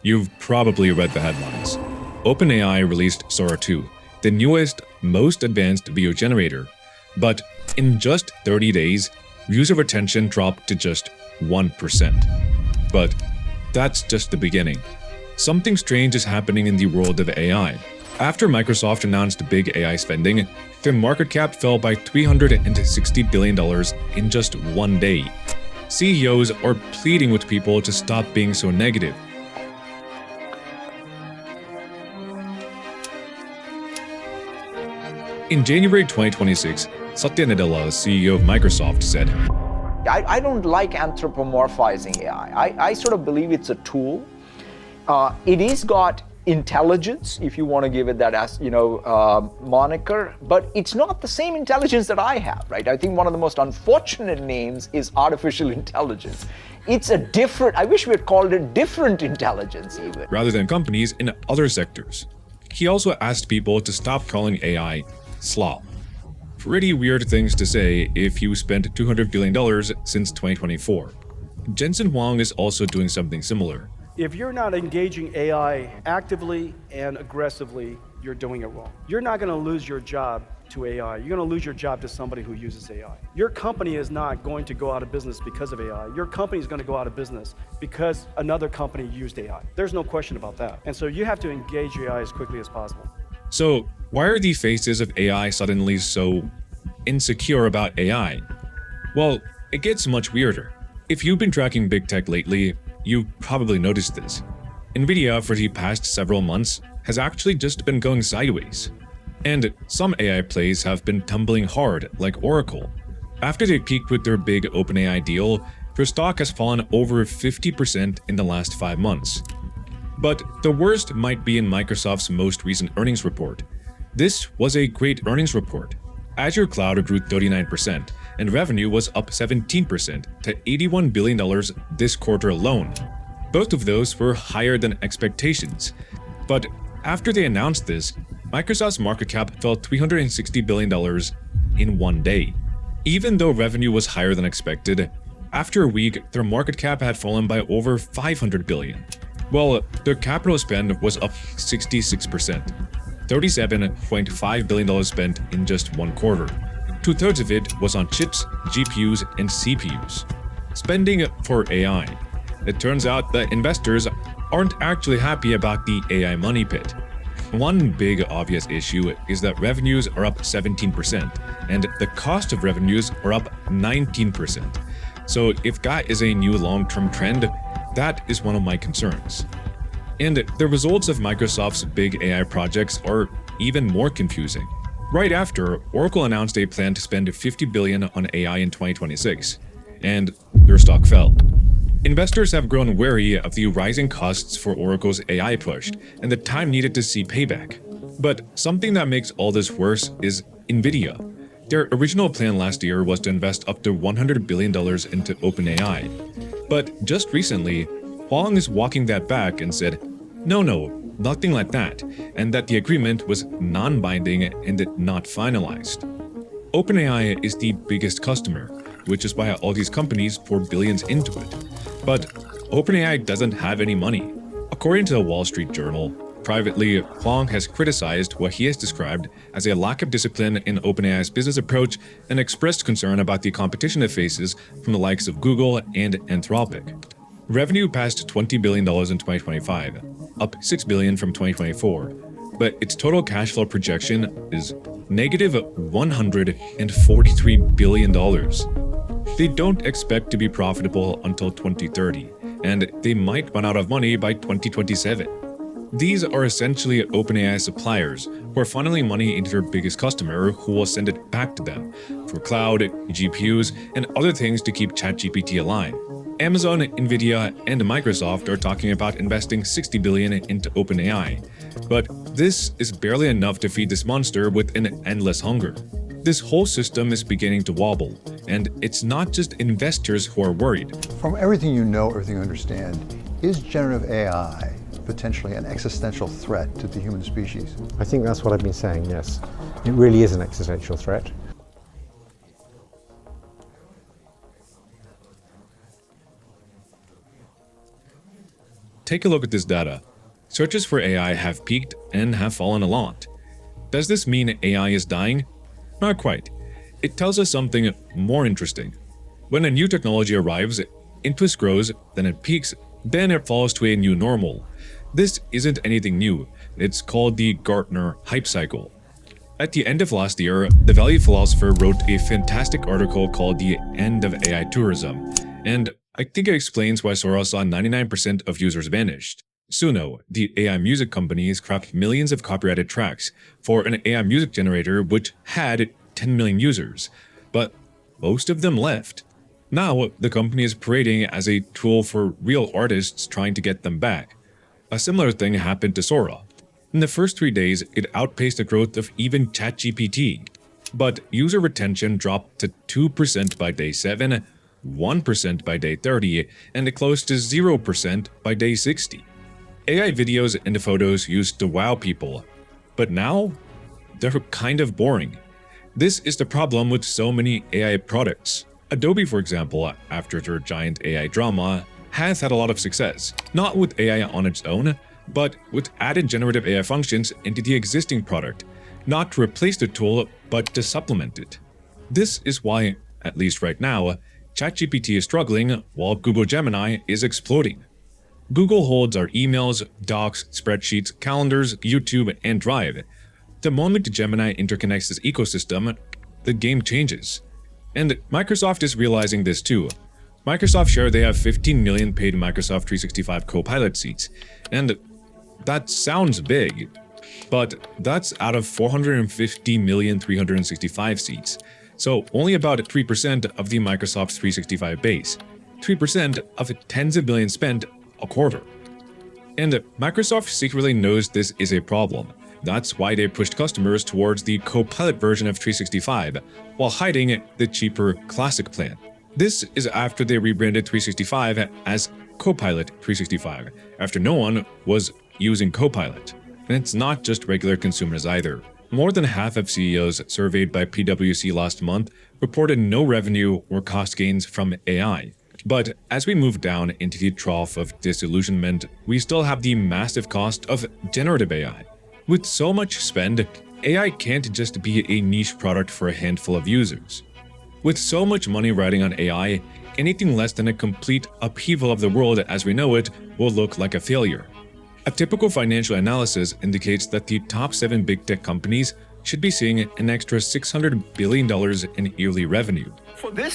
You've probably read the headlines. OpenAI released Sora 2, the newest, most advanced video generator. But in just 30 days, user retention dropped to just 1%. But that's just the beginning. Something strange is happening in the world of AI. After Microsoft announced big AI spending, their market cap fell by $360 billion in just one day. CEOs are pleading with people to stop being so negative. In January 2026, Satya Nadella, CEO of Microsoft, said, I don't like anthropomorphizing AI. I sort of believe it's a tool. It is got intelligence, if you want to give it that as moniker, but it's not the same intelligence that I have, right? I think one of the most unfortunate names is artificial intelligence. It's a different, I wish we had called it different intelligence even. Rather than companies in other sectors. He also asked people to stop calling AI slop. Pretty weird things to say if you spent $200 billion since 2024. Jensen Huang is also doing something similar. If you're not engaging AI actively and aggressively, you're doing it wrong. You're not going to lose your job to AI. You're going to lose your job to somebody who uses AI. Your company is not going to go out of business because of AI. Your company is going to go out of business because another company used AI. There's no question about that. And so you have to engage AI as quickly as possible. So why are the faces of AI suddenly so insecure about AI? Well, it gets much weirder. If you've been tracking big tech lately, you've probably noticed this. Nvidia for the past several months has actually just been going sideways. And some AI plays have been tumbling hard, like Oracle. After they peaked with their big OpenAI deal, their stock has fallen over 50% in the last 5 months. But the worst might be in Microsoft's most recent earnings report. This was a great earnings report. Azure Cloud grew 39%, and revenue was up 17% to $81 billion this quarter alone. Both of those were higher than expectations. But after they announced this, Microsoft's market cap fell $360 billion in one day. Even though revenue was higher than expected, after a week, their market cap had fallen by over $500 billion. Well, their capital spend was up 66%. $37.5 billion spent in just one quarter. 2/3 of it was on chips, GPUs, and CPUs. Spending for AI. It turns out that investors aren't actually happy about the AI money pit. One big obvious issue is that revenues are up 17%, and the cost of revenues are up 19%. So if that is a new long-term trend, that is one of my concerns. And the results of Microsoft's big AI projects are even more confusing. Right after, Oracle announced a plan to spend $50 billion on AI in 2026, and their stock fell. Investors have grown wary of the rising costs for Oracle's AI push and the time needed to see payback. But something that makes all this worse is Nvidia. Their original plan last year was to invest up to $100 billion into OpenAI. But just recently, Huang is walking that back and said, no, nothing like that, and that the agreement was non-binding and not finalized. OpenAI is the biggest customer, which is why all these companies pour billions into it. But OpenAI doesn't have any money. According to the Wall Street Journal, privately, Huang has criticized what he has described as a lack of discipline in OpenAI's business approach and expressed concern about the competition it faces from the likes of Google and Anthropic. Revenue passed $20 billion in 2025, up $6 billion from 2024, but its total cash flow projection is negative $143 billion. They don't expect to be profitable until 2030, and they might run out of money by 2027. These are essentially OpenAI suppliers who are funneling money into their biggest customer who will send it back to them for cloud, GPUs, and other things to keep ChatGPT alive. Amazon, Nvidia, and Microsoft are talking about investing $60 billion into OpenAI, but this is barely enough to feed this monster with an endless hunger. This whole system is beginning to wobble, and it's not just investors who are worried. From everything you know, everything you understand, is generative AI potentially an existential threat to the human species? I think that's what I've been saying, yes. It really is an existential threat. take a look at this data. Searches for AI have peaked and have fallen a lot. Does this mean AI is dying? Not quite. It tells us something more interesting. When a new technology arrives, interest grows, then it peaks, then it falls to a new normal. This isn't anything new. It's called the Gartner hype cycle. At the end of last year, the Value philosopher wrote a fantastic article called The End of AI Tourism, and I think it explains why Soros saw 99% of users vanished. Suno, the AI music company, scrapped millions of copyrighted tracks for an AI music generator which had 10 million users, but most of them left. Now, the company is parading as a tool for real artists trying to get them back. A similar thing happened to Sora. In the first 3 days, it outpaced the growth of even ChatGPT. But user retention dropped to 2% by day 7, 1% by day 30, and close to 0% by day 60. AI videos and photos used to wow people, but now they're kind of boring. This is the problem with so many AI products. Adobe, for example, after their giant AI drama, has had a lot of success, not with AI on its own, but with added generative AI functions into the existing product, not to replace the tool, but to supplement it. This is why, at least right now, ChatGPT is struggling while Google Gemini is exploding. Google holds our emails, docs, spreadsheets, calendars, YouTube, and Drive. The moment Gemini interconnects this ecosystem, the game changes. And Microsoft is realizing this too. Microsoft shared they have 15 million paid Microsoft 365 Copilot seats, and that sounds big, but that's out of 450,365 seats, so only about 3% of the Microsoft 365 base, 3% of tens of billions spent a quarter. And Microsoft secretly knows this is a problem. That's why they pushed customers towards the Copilot version of 365, while hiding the cheaper Classic plan. This is after they rebranded 365 as Copilot 365, after no one was using Copilot. And it's not just regular consumers either. More than half of CEOs surveyed by PwC last month reported no revenue or cost gains from AI. But as we move down into the trough of disillusionment, we still have the massive cost of generative AI. With so much spend, AI can't just be a niche product for a handful of users. With so much money riding on AI, anything less than a complete upheaval of the world as we know it will look like a failure. A typical financial analysis indicates that the top 7 big tech companies should be seeing an extra $600 billion in yearly revenue. For this